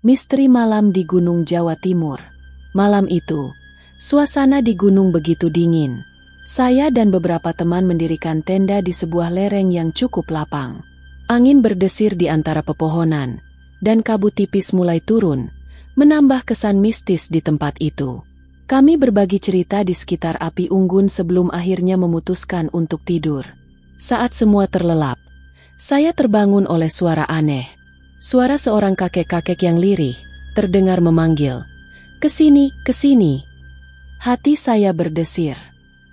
Misteri malam di Gunung Jawa Timur. Malam itu, suasana di gunung begitu dingin. Saya dan beberapa teman mendirikan tenda di sebuah lereng yang cukup lapang. Angin berdesir di antara pepohonan, dan kabut tipis mulai turun, menambah kesan mistis di tempat itu. Kami berbagi cerita di sekitar api unggun sebelum akhirnya memutuskan untuk tidur. Saat semua terlelap, saya terbangun oleh suara aneh. Suara seorang kakek-kakek yang lirih, terdengar memanggil, "Kesini, kesini." Hati saya berdesir.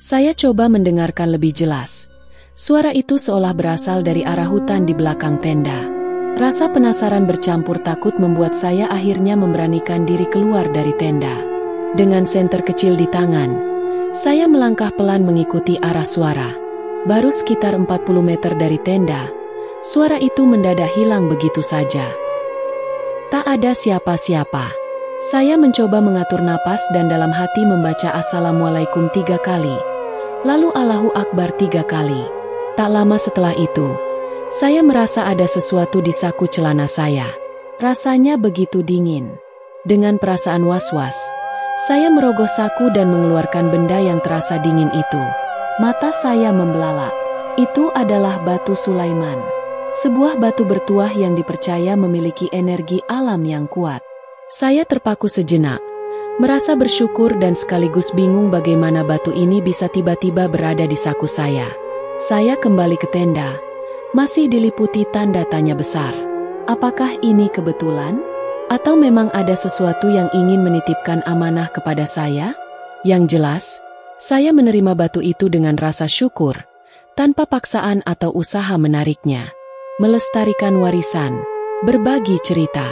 Saya coba mendengarkan lebih jelas. Suara itu seolah berasal dari arah hutan di belakang tenda. Rasa penasaran bercampur takut membuat saya akhirnya memberanikan diri keluar dari tenda. Dengan senter kecil di tangan, saya melangkah pelan mengikuti arah suara. Baru sekitar 40 meter dari tenda, suara itu mendadak hilang begitu saja. Tak ada siapa-siapa. Saya mencoba mengatur napas dan dalam hati membaca Assalamualaikum 3 kali. Lalu Allahu Akbar 3 kali. Tak lama setelah itu, saya merasa ada sesuatu di saku celana saya. Rasanya begitu dingin. Dengan perasaan was-was, saya merogoh saku dan mengeluarkan benda yang terasa dingin itu. Mata saya membelalak. Itu adalah batu Sulaiman. Sebuah batu bertuah yang dipercaya memiliki energi alam yang kuat. Saya terpaku sejenak, merasa bersyukur dan sekaligus bingung bagaimana batu ini bisa tiba-tiba berada di saku saya. Saya kembali ke tenda, masih diliputi tanda tanya besar. Apakah ini kebetulan? Atau memang ada sesuatu yang ingin menitipkan amanah kepada saya? Yang jelas, saya menerima batu itu dengan rasa syukur, tanpa paksaan atau usaha menariknya. Melestarikan warisan, berbagi cerita.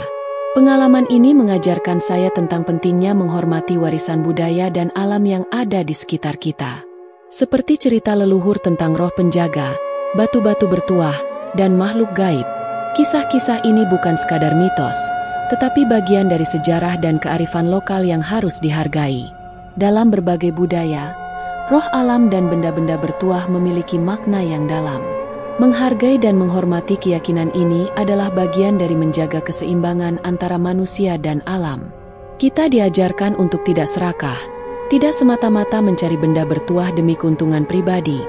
Pengalaman ini mengajarkan saya tentang pentingnya menghormati warisan budaya dan alam yang ada di sekitar kita. Seperti cerita leluhur tentang roh penjaga, batu-batu bertuah, dan makhluk gaib. Kisah-kisah ini bukan sekadar mitos, tetapi bagian dari sejarah dan kearifan lokal yang harus dihargai. Dalam berbagai budaya, roh alam dan benda-benda bertuah memiliki makna yang dalam. Menghargai dan menghormati keyakinan ini adalah bagian dari menjaga keseimbangan antara manusia dan alam. Kita diajarkan untuk tidak serakah, tidak semata-mata mencari benda bertuah demi keuntungan pribadi,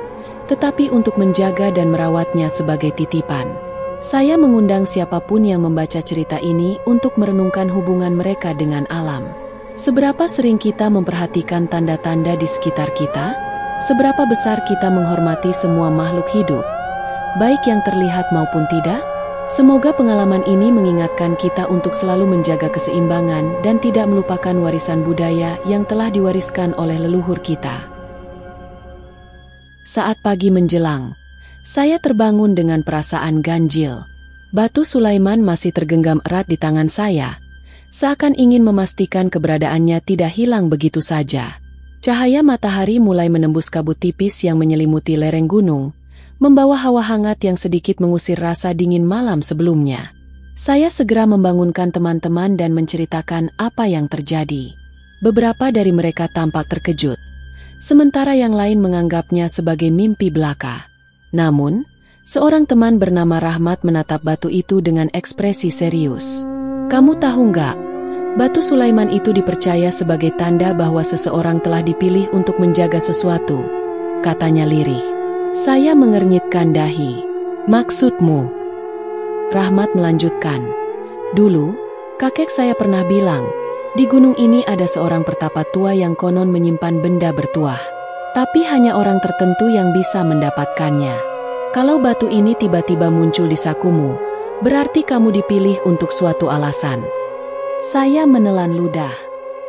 tetapi untuk menjaga dan merawatnya sebagai titipan. Saya mengundang siapapun yang membaca cerita ini untuk merenungkan hubungan mereka dengan alam. Seberapa sering kita memperhatikan tanda-tanda di sekitar kita? Seberapa besar kita menghormati semua makhluk hidup, baik yang terlihat maupun tidak? Semoga pengalaman ini mengingatkan kita untuk selalu menjaga keseimbangan dan tidak melupakan warisan budaya yang telah diwariskan oleh leluhur kita. Saat pagi menjelang, saya terbangun dengan perasaan ganjil. Batu Sulaiman masih tergenggam erat di tangan saya, seakan ingin memastikan keberadaannya tidak hilang begitu saja. Cahaya matahari mulai menembus kabut tipis yang menyelimuti lereng gunung, membawa hawa hangat yang sedikit mengusir rasa dingin malam sebelumnya. Saya segera membangunkan teman-teman dan menceritakan apa yang terjadi. Beberapa dari mereka tampak terkejut, sementara yang lain menganggapnya sebagai mimpi belaka. Namun, seorang teman bernama Rahmat menatap batu itu dengan ekspresi serius. "Kamu tahu nggak? Batu Sulaiman itu dipercaya sebagai tanda bahwa seseorang telah dipilih untuk menjaga sesuatu," katanya lirih. Saya mengernyitkan dahi. "Maksudmu?" Rahmat melanjutkan. "Dulu, kakek saya pernah bilang, di gunung ini ada seorang pertapa tua yang konon menyimpan benda bertuah. Tapi hanya orang tertentu yang bisa mendapatkannya. Kalau batu ini tiba-tiba muncul di sakumu, berarti kamu dipilih untuk suatu alasan." Saya menelan ludah.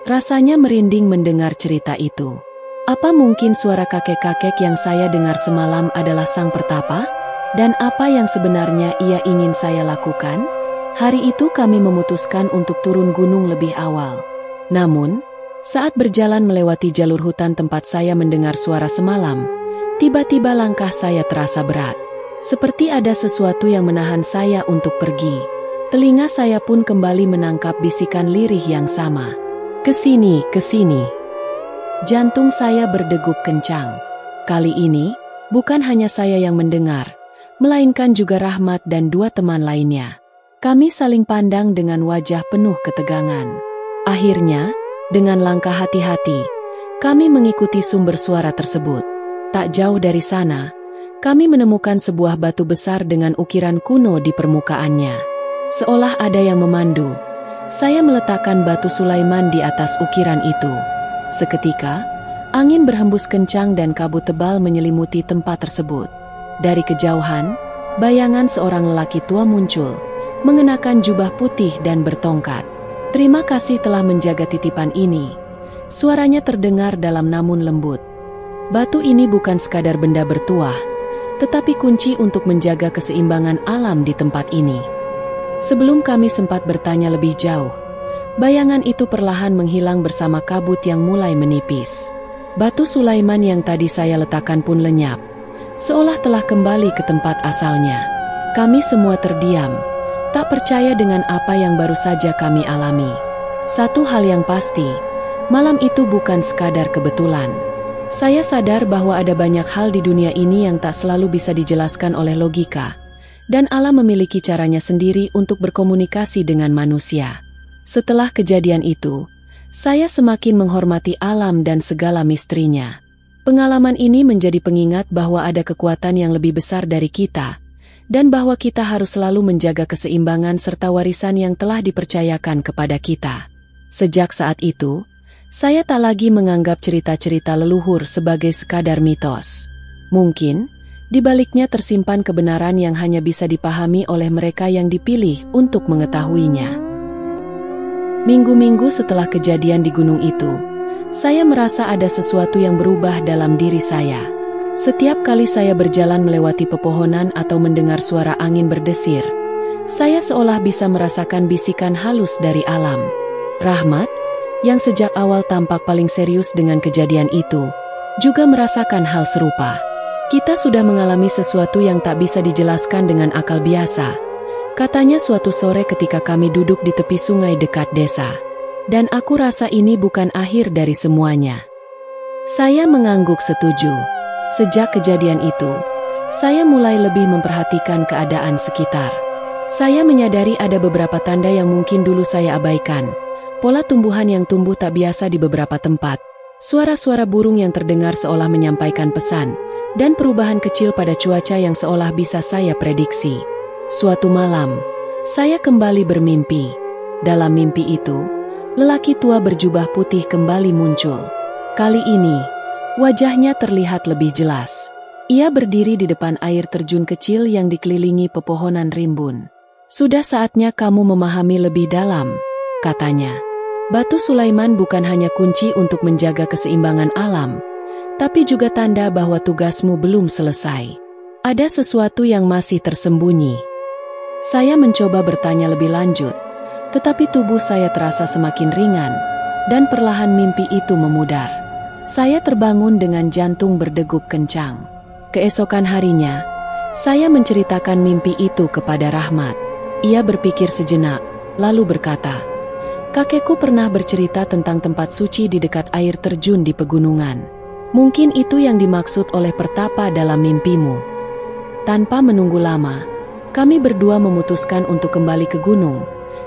Rasanya merinding mendengar cerita itu. Apa mungkin suara kakek-kakek yang saya dengar semalam adalah sang pertapa? Dan apa yang sebenarnya ia ingin saya lakukan? Hari itu kami memutuskan untuk turun gunung lebih awal. Namun, saat berjalan melewati jalur hutan tempat saya mendengar suara semalam, tiba-tiba langkah saya terasa berat. Seperti ada sesuatu yang menahan saya untuk pergi. Telinga saya pun kembali menangkap bisikan lirih yang sama. "Kesini, kesini." Jantung saya berdegup kencang. Kali ini, bukan hanya saya yang mendengar, melainkan juga Rahmat dan 2 teman lainnya. Kami saling pandang dengan wajah penuh ketegangan. Akhirnya, dengan langkah hati-hati, kami mengikuti sumber suara tersebut. Tak jauh dari sana, kami menemukan sebuah batu besar dengan ukiran kuno di permukaannya. Seolah ada yang memandu, saya meletakkan batu Sulaiman di atas ukiran itu. Seketika, angin berhembus kencang dan kabut tebal menyelimuti tempat tersebut. Dari kejauhan, bayangan seorang lelaki tua muncul, mengenakan jubah putih dan bertongkat. "Terima kasih telah menjaga titipan ini," suaranya terdengar dalam namun lembut. "Batu ini bukan sekadar benda bertuah, tetapi kunci untuk menjaga keseimbangan alam di tempat ini." Sebelum kami sempat bertanya lebih jauh, bayangan itu perlahan menghilang bersama kabut yang mulai menipis. Batu Sulaiman yang tadi saya letakkan pun lenyap, seolah telah kembali ke tempat asalnya. Kami semua terdiam, tak percaya dengan apa yang baru saja kami alami. Satu hal yang pasti, malam itu bukan sekadar kebetulan. Saya sadar bahwa ada banyak hal di dunia ini yang tak selalu bisa dijelaskan oleh logika, dan alam memiliki caranya sendiri untuk berkomunikasi dengan manusia. Setelah kejadian itu, saya semakin menghormati alam dan segala misterinya. Pengalaman ini menjadi pengingat bahwa ada kekuatan yang lebih besar dari kita, dan bahwa kita harus selalu menjaga keseimbangan serta warisan yang telah dipercayakan kepada kita. Sejak saat itu, saya tak lagi menganggap cerita-cerita leluhur sebagai sekadar mitos. Mungkin, di baliknya tersimpan kebenaran yang hanya bisa dipahami oleh mereka yang dipilih untuk mengetahuinya. Minggu-minggu setelah kejadian di gunung itu, saya merasa ada sesuatu yang berubah dalam diri saya. Setiap kali saya berjalan melewati pepohonan atau mendengar suara angin berdesir, saya seolah bisa merasakan bisikan halus dari alam. Rahmat, yang sejak awal tampak paling serius dengan kejadian itu, juga merasakan hal serupa. "Kita sudah mengalami sesuatu yang tak bisa dijelaskan dengan akal biasa," katanya suatu sore ketika kami duduk di tepi sungai dekat desa. "Dan aku rasa ini bukan akhir dari semuanya." Saya mengangguk setuju. Sejak kejadian itu, saya mulai lebih memperhatikan keadaan sekitar. Saya menyadari ada beberapa tanda yang mungkin dulu saya abaikan. Pola tumbuhan yang tumbuh tak biasa di beberapa tempat, suara-suara burung yang terdengar seolah menyampaikan pesan, dan perubahan kecil pada cuaca yang seolah bisa saya prediksi. Suatu malam, saya kembali bermimpi. Dalam mimpi itu, lelaki tua berjubah putih kembali muncul. Kali ini, wajahnya terlihat lebih jelas. Ia berdiri di depan air terjun kecil yang dikelilingi pepohonan rimbun. "Sudah saatnya kamu memahami lebih dalam," katanya. "Batu Sulaiman bukan hanya kunci untuk menjaga keseimbangan alam, tapi juga tanda bahwa tugasmu belum selesai. Ada sesuatu yang masih tersembunyi." Saya mencoba bertanya lebih lanjut, tetapi tubuh saya terasa semakin ringan, dan perlahan mimpi itu memudar. Saya terbangun dengan jantung berdegup kencang. Keesokan harinya, saya menceritakan mimpi itu kepada Rahmat. Ia berpikir sejenak, lalu berkata, "Kakekku pernah bercerita tentang tempat suci di dekat air terjun di pegunungan. Mungkin itu yang dimaksud oleh pertapa dalam mimpimu." Tanpa menunggu lama, kami berdua memutuskan untuk kembali ke gunung,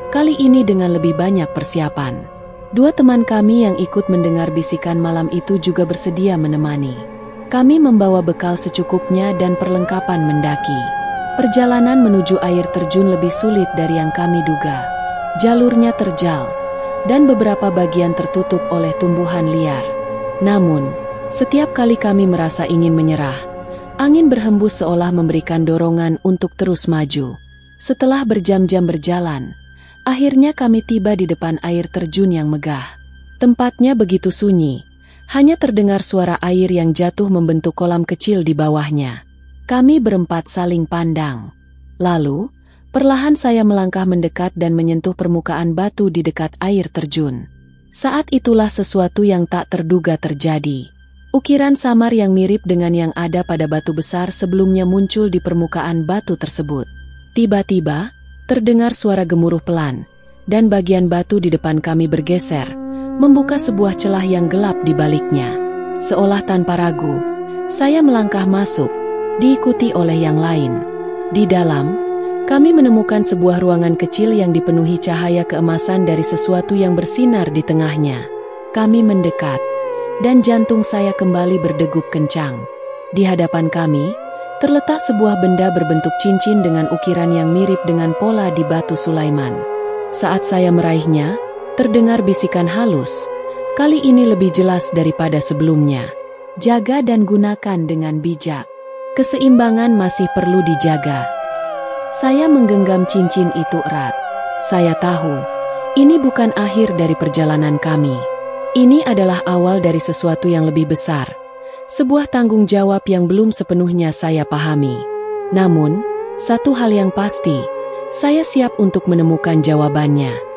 kali ini dengan lebih banyak persiapan. Dua teman kami yang ikut mendengar bisikan malam itu juga bersedia menemani. Kami membawa bekal secukupnya dan perlengkapan mendaki. Perjalanan menuju air terjun lebih sulit dari yang kami duga. Jalurnya terjal, dan beberapa bagian tertutup oleh tumbuhan liar. Namun, setiap kali kami merasa ingin menyerah, angin berhembus seolah memberikan dorongan untuk terus maju. Setelah berjam-jam berjalan, akhirnya kami tiba di depan air terjun yang megah. Tempatnya begitu sunyi, hanya terdengar suara air yang jatuh membentuk kolam kecil di bawahnya. Kami berempat saling pandang. Lalu, perlahan saya melangkah mendekat dan menyentuh permukaan batu di dekat air terjun. Saat itulah sesuatu yang tak terduga terjadi. Ukiran samar yang mirip dengan yang ada pada batu besar sebelumnya muncul di permukaan batu tersebut. Tiba-tiba, terdengar suara gemuruh pelan, dan bagian batu di depan kami bergeser, membuka sebuah celah yang gelap di baliknya. Seolah tanpa ragu, saya melangkah masuk, diikuti oleh yang lain. Di dalam, Kami menemukan sebuah ruangan kecil yang dipenuhi cahaya keemasan dari sesuatu yang bersinar di tengahnya. Kami mendekat, dan jantung saya kembali berdegup kencang. Di hadapan kami, terletak sebuah benda berbentuk cincin dengan ukiran yang mirip dengan pola di batu Sulaiman. Saat saya meraihnya, terdengar bisikan halus. Kali ini lebih jelas daripada sebelumnya. Jaga dan gunakan dengan bijak. Keseimbangan masih perlu dijaga. Saya menggenggam cincin itu erat. Saya tahu, ini bukan akhir dari perjalanan kami. Ini adalah awal dari sesuatu yang lebih besar. Sebuah tanggung jawab yang belum sepenuhnya saya pahami. Namun, satu hal yang pasti, saya siap untuk menemukan jawabannya.